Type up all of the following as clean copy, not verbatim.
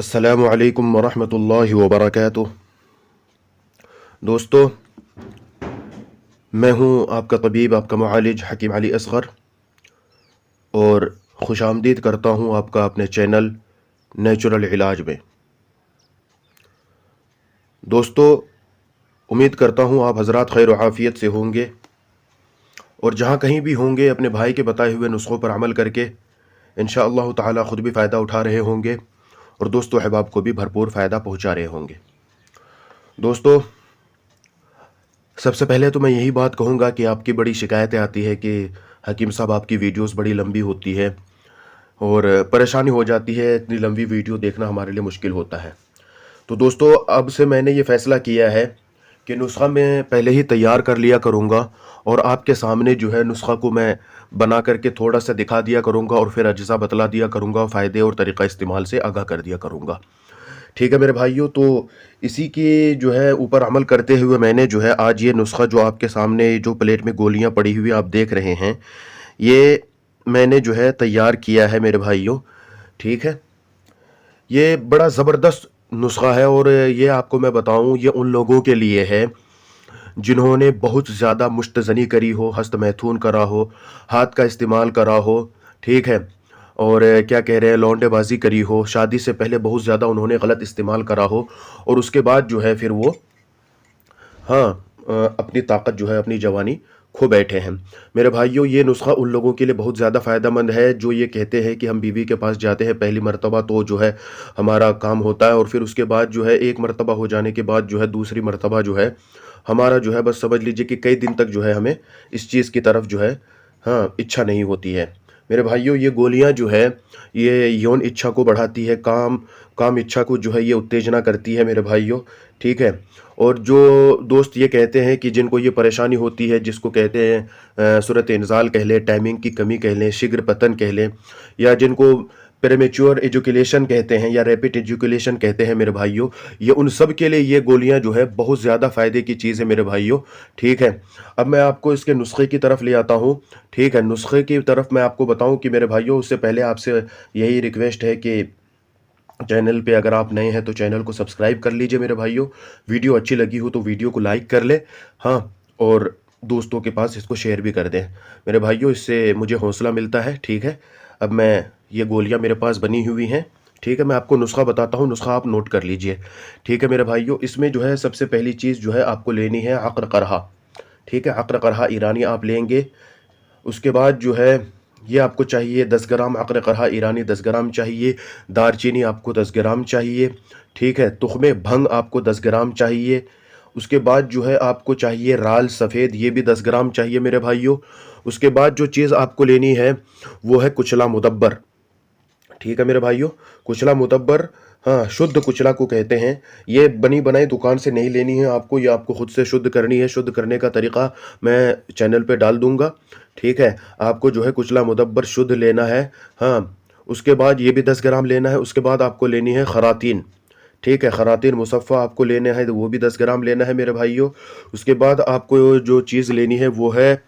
अस्सलामु अलैकुम वरहमतुल्लाहि वबरकातुह। दोस्तों, मैं हूं आपका तबीब, आपका मुआलिज हकीम अली असगर, और खुशामदीद करता हूं आपका अपने चैनल नेचुरल इलाज में। दोस्तों, उम्मीद करता हूं आप हज़रात खैर व आफ़ियत से होंगे और जहां कहीं भी होंगे अपने भाई के बताए हुए नुस्खों पर अमल करके इंशाअल्लाह ताला ख़ुद भी फ़ायदा उठा रहे होंगे और दोस्तों अहबाब को भी भरपूर फ़ायदा पहुंचा रहे होंगे। दोस्तों, सबसे पहले तो मैं यही बात कहूँगा कि आपकी बड़ी शिकायतें आती है कि हकीम साहब आपकी वीडियोस बड़ी लंबी होती है और परेशानी हो जाती है, इतनी लंबी वीडियो देखना हमारे लिए मुश्किल होता है। तो दोस्तों, अब से मैंने ये फ़ैसला किया है कि नुस्ख़ा मैं पहले ही तैयार कर लिया करूँगा और आपके सामने जो है नुस्ख़ा को मैं बना करके थोड़ा सा दिखा दिया करूँगा और फिर अज्ज़ा बतला दिया करूँगा, फ़ायदे और तरीक़ा इस्तेमाल से आगाह कर दिया करूँगा। ठीक है मेरे भाइयों, तो इसी के जो है ऊपर अमल करते हुए मैंने जो है आज ये नुस्ख़ा जो आपके सामने जो प्लेट में गोलियां पड़ी हुई आप देख रहे हैं, ये मैंने जो है तैयार किया है मेरे भाइयों। ठीक है, ये बड़ा ज़बरदस्त नुस्ख़ा है और ये आपको मैं बताऊं, ये उन लोगों के लिए है जिन्होंने बहुत ज़्यादा मुश्तज़नी करी हो, हस्त मैथून करा हो, हाथ का इस्तेमाल करा हो। ठीक है, और क्या कह रहे हैं, लौंडेबाजी करी हो, शादी से पहले बहुत ज़्यादा उन्होंने गलत इस्तेमाल करा हो और उसके बाद जो है फिर वो हाँ अपनी ताकत जो है, अपनी जवानी खो बैठे हैं। मेरे भाइयों, ये नुस्ख़ा उन लोगों के लिए बहुत ज़्यादा फ़ायदेमंद है जो ये कहते हैं कि हम बीवी के पास जाते हैं पहली मर्तबा तो जो है हमारा काम होता है और फिर उसके बाद जो है एक मर्तबा हो जाने के बाद जो है दूसरी मर्तबा जो है हमारा जो है बस समझ लीजिए कि कई दिन तक जो है हमें इस चीज़ की तरफ जो है इच्छा नहीं होती है। मेरे भाइयों, ये गोलियां जो है ये यौन इच्छा को बढ़ाती है, काम इच्छा को जो है ये उत्तेजना करती है मेरे भाइयों। ठीक है, और जो दोस्त ये कहते हैं कि जिनको ये परेशानी होती है, जिसको कहते हैं सूरत इंज़ाल कह लें, टाइमिंग की कमी कह लें, शीघ्र पतन कह लें, या जिनको प्रेमेच्योर एजुकेशन कहते हैं या रैपिड एजुकेशन कहते हैं मेरे भाइयों, ये उन सब के लिए ये गोलियां जो है बहुत ज़्यादा फ़ायदे की चीज़ है मेरे भाइयों। ठीक है, अब मैं आपको इसके नुस्खे की तरफ ले आता हूँ। ठीक है, नुस्खे की तरफ मैं आपको बताऊँ कि मेरे भाइयों, उससे पहले आपसे यही रिक्वेस्ट है कि चैनल पे अगर आप नए हैं तो चैनल को सब्सक्राइब कर लीजिए मेरे भाइयों। वीडियो अच्छी लगी हो तो वीडियो को लाइक कर ले, हाँ, और दोस्तों के पास इसको शेयर भी कर दें मेरे भाइयों, इससे मुझे हौसला मिलता है। ठीक है, अब मैं ये गोलियां मेरे पास बनी हुई हैं। ठीक है, मैं आपको नुस्खा बताता हूँ, नुस्खा आप नोट कर लीजिए। ठीक है मेरे भाइयों, इसमें जो है सबसे पहली चीज़ जो है आपको लेनी है अक़्र करहा। ठीक है, अक़्र करहा ईरानी आप लेंगे। उसके बाद जो है ये आपको चाहिए 10 ग्राम अक़्र करहा ईरानी, 10 ग्राम चाहिए। दारचीनी आपको 10 ग्राम चाहिए। ठीक है, तुख़्मे भंग आपको 10 ग्राम चाहिए। उसके बाद जो है आपको चाहिए राल सफ़ेद, ये भी 10 ग्राम चाहिए मेरे भाइयों। उसके बाद जो चीज़ आपको लेनी है वो है कुचला मुदब्बर। ठीक है मेरे भाइयों, कुचला मुदब्बर, हाँ, शुद्ध कुचला को कहते हैं। ये बनी बनाई दुकान से नहीं लेनी है आपको, ये आपको खुद से शुद्ध करनी है। शुद्ध करने का तरीका मैं चैनल पे डाल दूंगा। ठीक है, आपको जो है कुचला मुदब्बर शुद्ध लेना है। हाँ, उसके बाद ये भी 10 ग्राम लेना है। उसके बाद आपको लेनी है खरातीन। ठीक है, खरातीन मुसफ़ा आपको लेना है, तो वो भी 10 ग्राम लेना है मेरे भाइयों। उसके बाद आपको जो चीज़ लेनी है वो है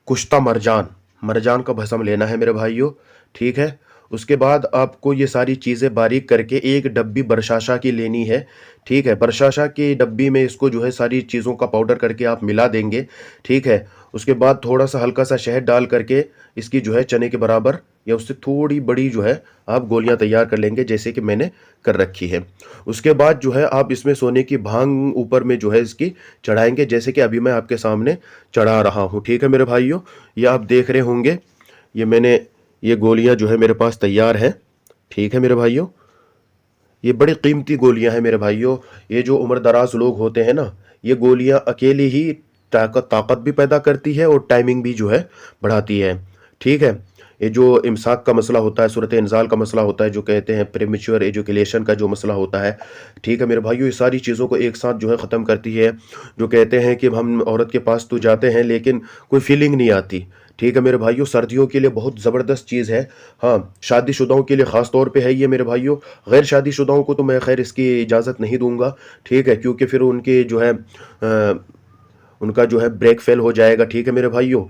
कुश्ता मरजान, मरजान का भस्म लेना है मेरे भाइयों। ठीक है, उसके बाद आपको ये सारी चीज़ें बारीक करके एक डब्बी बरशाशा की लेनी है। ठीक है, बरशाशा की डब्बी में इसको जो है सारी चीज़ों का पाउडर करके आप मिला देंगे। ठीक है, उसके बाद थोड़ा सा हल्का सा शहद डाल करके इसकी जो है चने के बराबर या उससे थोड़ी बड़ी जो है आप गोलियां तैयार कर लेंगे, जैसे कि मैंने कर रखी है। उसके बाद जो है आप इसमें सोने की भांग ऊपर में जो है इसकी चढ़ाएंगे, जैसे कि अभी मैं आपके सामने चढ़ा रहा हूँ। ठीक है मेरे भाइयों, ये आप देख रहे होंगे, ये मैंने ये गोलियां जो है मेरे पास तैयार है। ठीक है मेरे भाइयों, ये बड़ी कीमती गोलियां हैं मेरे भाइयों। ये जो उम्र दराज लोग होते हैं ना, ये गोलियां अकेली ही ताकत भी पैदा करती है और टाइमिंग भी जो है बढ़ाती है। ठीक है, ये जो इमसाक का मसला होता है, सूरत इंज़ाल का मसला होता है, जो कहते हैं प्रीमेच्योर एजुकेशन का जो मसला होता है, ठीक है मेरे भाइयों, ये सारी चीज़ों को एक साथ जो है ख़त्म करती है। जो कहते हैं कि हम औरत के पास तो जाते हैं लेकिन कोई फीलिंग नहीं आती। ठीक है मेरे भाइयों, सर्दियों के लिए बहुत ज़बरदस्त चीज़ है। हाँ, शादीशुदाओं के लिए ख़ास तौर पे है ये मेरे भाइयों। गैर शादीशुदाओं को तो मैं खैर इसकी इजाज़त नहीं दूंगा। ठीक है, क्योंकि फिर उनके जो है उनका जो है ब्रेक फेल हो जाएगा। ठीक है मेरे भाइयों,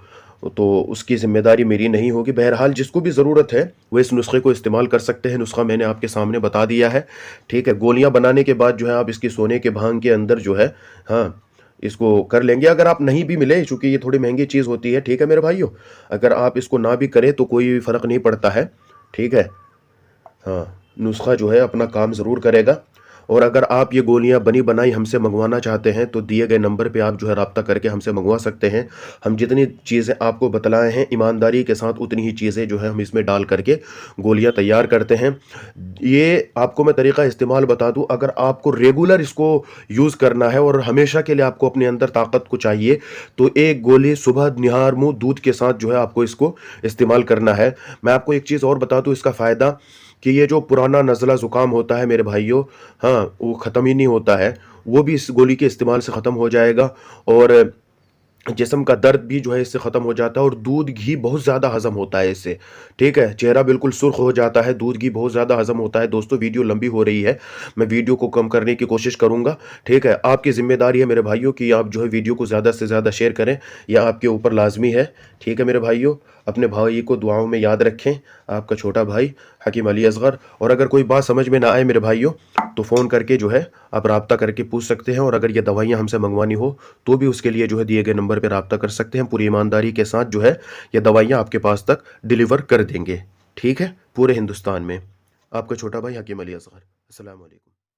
तो उसकी ज़िम्मेदारी मेरी नहीं होगी। बहरहाल जिसको भी ज़रूरत है वो इस नुस्खे को इस्तेमाल कर सकते हैं। नुस्खा मैंने आपके सामने बता दिया है, ठीक है। गोलियाँ बनाने के बाद जो है आप इसकी सोने के भांग के अंदर जो है, हाँ, इसको कर लेंगे। अगर आप नहीं भी मिले, चूँकि ये थोड़ी महंगी चीज़ होती है, ठीक है मेरे भाइयों, अगर आप इसको ना भी करें तो कोई फ़र्क नहीं पड़ता है, ठीक है। हाँ, नुस्खा जो है अपना काम ज़रूर करेगा। और अगर आप ये गोलियां बनी बनाई हमसे मंगवाना चाहते हैं तो दिए गए नंबर पे आप जो है रब्ता करके हमसे मंगवा सकते हैं। हम जितनी चीज़ें आपको बतलाए हैं ईमानदारी के साथ उतनी ही चीज़ें जो है हम इसमें डाल करके गोलियां तैयार करते हैं। ये आपको मैं तरीका इस्तेमाल बता दूं, अगर आपको रेगुलर इसको यूज़ करना है और हमेशा के लिए आपको अपने अंदर ताकत को चाहिए तो एक गोली सुबह निहार मुँह दूध के साथ जो है आपको इसको इस्तेमाल करना है। मैं आपको एक चीज़ और बता दूं इसका फ़ायदा, कि ये जो पुराना नज़ला ज़ुकाम होता है मेरे भाइयों, हाँ, वो ख़त्म ही नहीं होता है, वो भी इस गोली के इस्तेमाल से ख़त्म हो जाएगा। और जिस्म का दर्द भी जो है इससे ख़त्म हो जाता है। और दूध घी बहुत ज़्यादा हज़म होता है इससे, ठीक है। चेहरा बिल्कुल सुर्ख हो जाता है, दूध घी बहुत ज़्यादा हज़म होता है। दोस्तों वीडियो लंबी हो रही है, मैं वीडियो को कम करने की कोशिश करूँगा, ठीक है। आपकी ज़िम्मेदारी है मेरे भाइयों कि आप जो है वीडियो को ज़्यादा से ज़्यादा शेयर करें, यह आपके ऊपर लाजमी है, ठीक है मेरे भाइयों। अपने भाई को दुआओं में याद रखें। आपका छोटा भाई हकीम अली असगर। और अगर कोई बात समझ में ना आए मेरे भाइयों तो फ़ोन करके जो है आप रब्ता करके पूछ सकते हैं। और अगर ये दवाइयाँ हमसे मंगवानी हो तो भी उसके लिए जो है दिए गए नंबर पर रब्ता कर सकते हैं। पूरी ईमानदारी के साथ जो है ये दवाइयाँ आपके पास तक डिलीवर कर देंगे, ठीक है, पूरे हिंदुस्तान में। आपका छोटा भाई हकीम अली असगर। अस्सलाम वालेकुम।